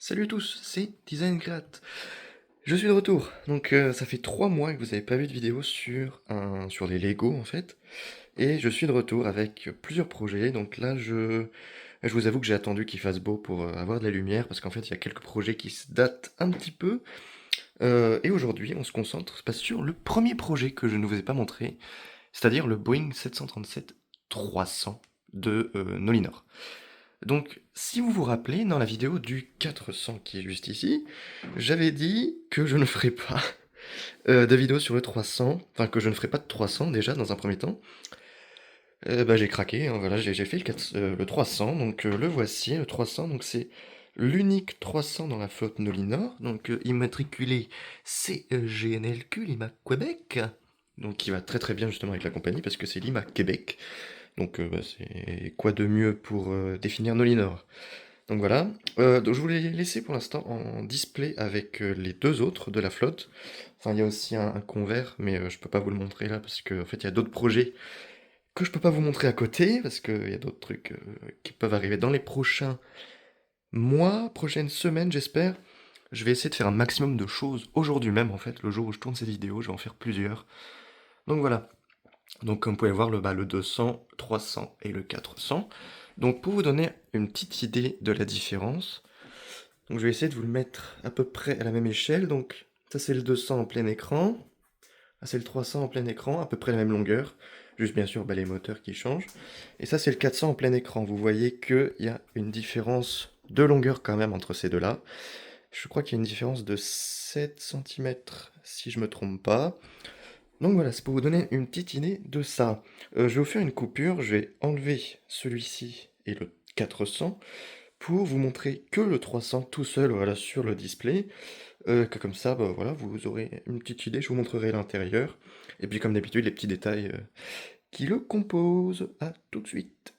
Salut à tous, c'est DesignCreate. Je suis de retour. Donc ça fait 3 mois que vous n'avez pas vu de vidéo sur les Lego en fait. Et je suis de retour avec plusieurs projets. Donc là je vous avoue que j'ai attendu qu'il fasse beau pour avoir de la lumière, parce qu'en fait il y a quelques projets qui se datent un petit peu. Et aujourd'hui on se concentre sur le premier projet que je ne vous ai pas montré, c'est-à-dire le Boeing 737-300 de Nolinor. Donc, si vous vous rappelez, dans la vidéo du 400 qui est juste ici, j'avais dit que je ne ferais pas de vidéo sur le 300, enfin que je ne ferais pas de 300 déjà dans un premier temps. Bah, j'ai craqué, hein, voilà, j'ai fait le 300, donc le voici, le 300, donc c'est l'unique 300 dans la flotte Nolinor, donc immatriculé CGNLQ Lima Québec, donc qui va très très bien justement avec la compagnie parce que c'est Lima Québec, donc bah, c'est quoi de mieux pour définir Nolinor. Donc voilà. Donc je voulais les laisser pour l'instant en display avec les deux autres de la flotte. Enfin, il y a aussi un convert, mais je peux pas vous le montrer là parce qu'en fait, il y a d'autres projets que je peux pas vous montrer à côté parce qu'il y a d'autres trucs qui peuvent arriver dans les prochains mois, prochaines semaines, j'espère. Je vais essayer de faire un maximum de choses aujourd'hui même, en fait. Le jour où je tourne cette vidéo, je vais en faire plusieurs. Donc voilà. Donc comme vous pouvez voir, le 200, 300 et le 400. Donc pour vous donner une petite idée de la différence, donc je vais essayer de vous le mettre à peu près à la même échelle. Donc ça c'est le 200 en plein écran, ça c'est le 300 en plein écran, à peu près la même longueur. Juste bien sûr bah, les moteurs qui changent. Et ça c'est le 400 en plein écran. Vous voyez qu'il y a une différence de longueur quand même entre ces deux-là. Je crois qu'il y a une différence de 7 cm si je me trompe pas. Donc voilà, c'est pour vous donner une petite idée de ça. Je vais vous faire une coupure, je vais enlever celui-ci et le 400 pour vous montrer que le 300 tout seul, voilà, sur le display. Que comme ça, bah, voilà, vous aurez une petite idée, je vous montrerai l'intérieur. Et puis comme d'habitude, les petits détails qui le composent. À tout de suite.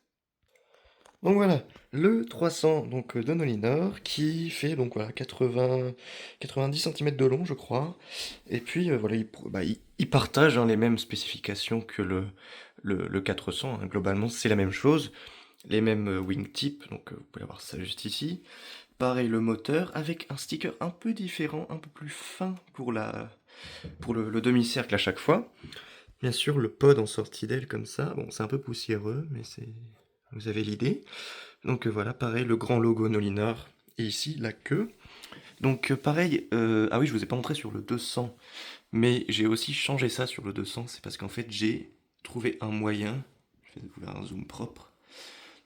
Donc voilà, le 300 donc, de Nolinor qui fait donc voilà 90 cm de long je crois. Et puis voilà, il partage hein, les mêmes spécifications que le 400, hein. Globalement c'est la même chose, les mêmes wingtips, donc vous pouvez avoir ça juste ici. Pareil le moteur avec un sticker un peu différent, un peu plus fin pour le demi-cercle à chaque fois. Bien sûr le pod en sortie d'aile comme ça, bon c'est un peu poussiéreux mais c'est... Vous avez l'idée. Donc voilà, pareil, le grand logo Nolinor, et ici la queue. Donc pareil, ah oui, je vous ai pas montré sur le 200, mais j'ai aussi changé ça sur le 200, c'est parce qu'en fait j'ai trouvé un moyen, je vais vous faire un zoom propre,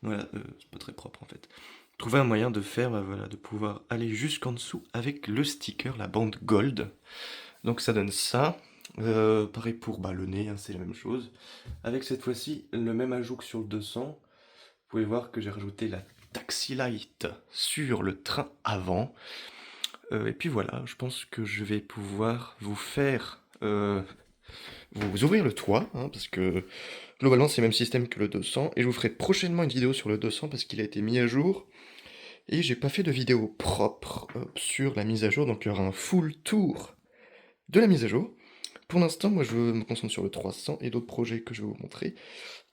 voilà, c'est pas très propre en fait, trouver un moyen de faire, bah, voilà, de pouvoir aller jusqu'en dessous avec le sticker, la bande gold. Donc ça donne ça. Pareil pour bah, le nez, hein, c'est la même chose. Avec cette fois-ci le même ajout que sur le 200. Vous pouvez voir que j'ai rajouté la Taxi Light sur le train avant. Et puis voilà, je pense que je vais pouvoir vous faire... vous ouvrir le toit, hein, parce que globalement c'est le même système que le 200. Et je vous ferai prochainement une vidéo sur le 200 parce qu'il a été mis à jour. Et j'ai pas fait de vidéo propre sur la mise à jour, donc il y aura un full tour de la mise à jour. Pour l'instant, moi je me concentre sur le 300 et d'autres projets que je vais vous montrer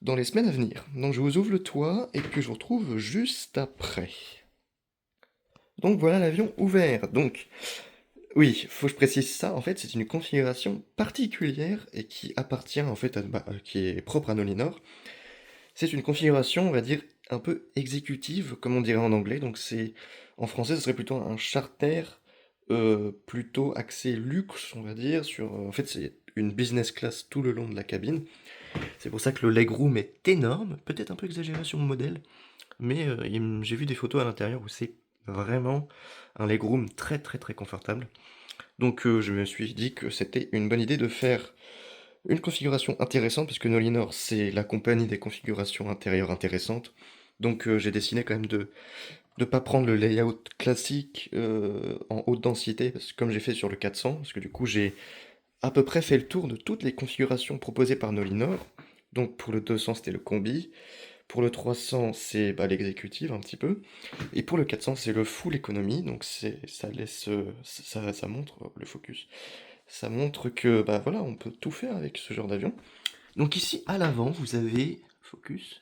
dans les semaines à venir. Donc je vous ouvre le toit et puis je vous retrouve juste après. Donc voilà l'avion ouvert. Donc oui, faut que je précise ça. En fait, c'est une configuration particulière et qui appartient en fait qui est propre à Nolinor. C'est une configuration, on va dire, un peu exécutive, comme on dirait en anglais. Donc c'est en français, ce serait plutôt un charter, plutôt axé luxe, on va dire. En fait, c'est une business class tout le long de la cabine. C'est pour ça que le legroom est énorme, peut-être un peu exagéré sur mon modèle, mais j'ai vu des photos à l'intérieur où c'est vraiment un legroom très très très confortable. Donc je me suis dit que c'était une bonne idée de faire une configuration intéressante, parce que Nolinor c'est la compagnie des configurations intérieures intéressantes. Donc j'ai décidé quand même de ne pas prendre le layout classique en haute densité, parce que comme j'ai fait sur le 400, parce que du coup j'ai à peu près fait le tour de toutes les configurations proposées par Nolinor. Donc pour le 200 c'était le combi, pour le 300 c'est bah, l'exécutive un petit peu, et pour le 400 c'est le full économie, donc ça laisse, ça montre le focus, ça montre que bah voilà on peut tout faire avec ce genre d'avion. Donc ici à l'avant vous avez, focus,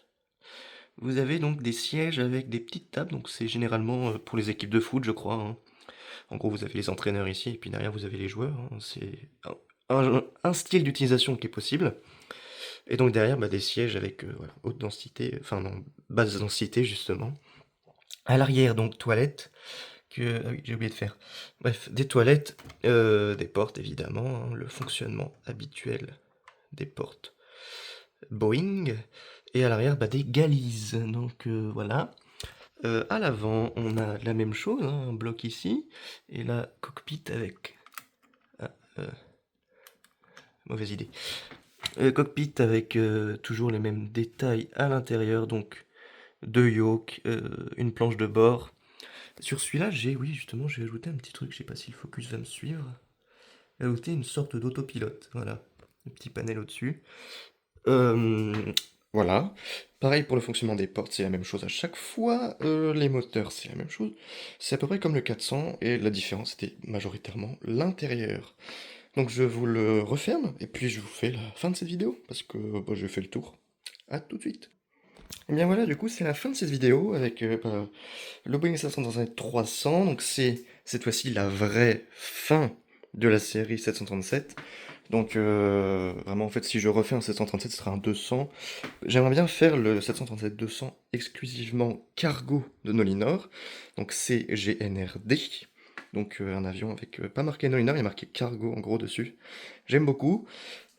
Vous avez donc des sièges avec des petites tables, donc c'est généralement pour les équipes de foot, je crois, hein. En gros, vous avez les entraîneurs ici, et puis derrière, vous avez les joueurs, hein. C'est un style d'utilisation qui est possible. Et donc derrière, bah, des sièges avec voilà, haute densité, enfin non, basse densité justement. À l'arrière, donc toilettes, ah oui, j'ai oublié de faire. Bref, des toilettes, des portes évidemment, hein, le fonctionnement habituel des portes Boeing. Et à l'arrière, bah, des galises. Donc voilà. À l'avant, on a la même chose, hein, un bloc ici, et la cockpit avec... Ah, mauvaise idée. Cockpit avec toujours les mêmes détails à l'intérieur, donc deux yokes, une planche de bord. Sur celui-là, oui, justement, j'ai ajouté un petit truc, je sais pas si le focus va me suivre. J'ai ajouté une sorte d'autopilote, voilà, le petit panel au-dessus. Euh, voilà. Pareil pour le fonctionnement des portes, c'est la même chose à chaque fois. Les moteurs, c'est la même chose. C'est à peu près comme le 400, et la différence, c'était majoritairement l'intérieur. Donc je vous le referme, et puis je vous fais la fin de cette vidéo, parce que bah, j'ai fait le tour. À tout de suite. Et bien voilà, du coup, c'est la fin de cette vidéo avec bah, le Boeing 737-300. Donc c'est cette fois-ci la vraie fin de la série 737. Donc vraiment, en fait, si je refais un 737, ce sera un 200. J'aimerais bien faire le 737-200 exclusivement cargo de Nolinor. Donc c'est GNRD. Donc un avion avec pas marqué Nolinor, il y a marqué cargo en gros dessus. J'aime beaucoup.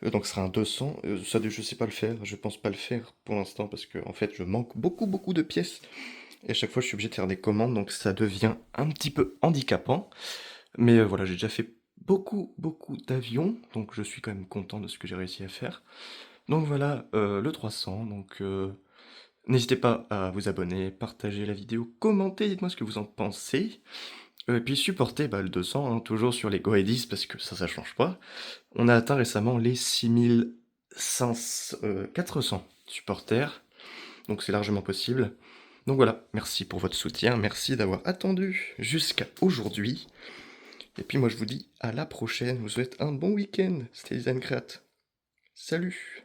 Donc ce sera un 200. Ça, je sais pas le faire. Je pense pas le faire pour l'instant parce que en fait, je manque beaucoup de pièces. Et à chaque fois, je suis obligé de faire des commandes, donc ça devient un petit peu handicapant. Mais voilà, j'ai déjà fait beaucoup d'avions, donc je suis quand même content de ce que j'ai réussi à faire. Donc voilà, le 300, donc n'hésitez pas à vous abonner, partager la vidéo, commenter, dites-moi ce que vous en pensez. Et puis supporter bah, le 200, hein, toujours sur les Go 10 parce que ça change pas. On a atteint récemment les 400 supporters, donc c'est largement possible. Donc voilà, merci pour votre soutien, merci d'avoir attendu jusqu'à aujourd'hui. Et puis moi je vous dis à la prochaine, je vous souhaite un bon week-end, c'était Design Create. Salut!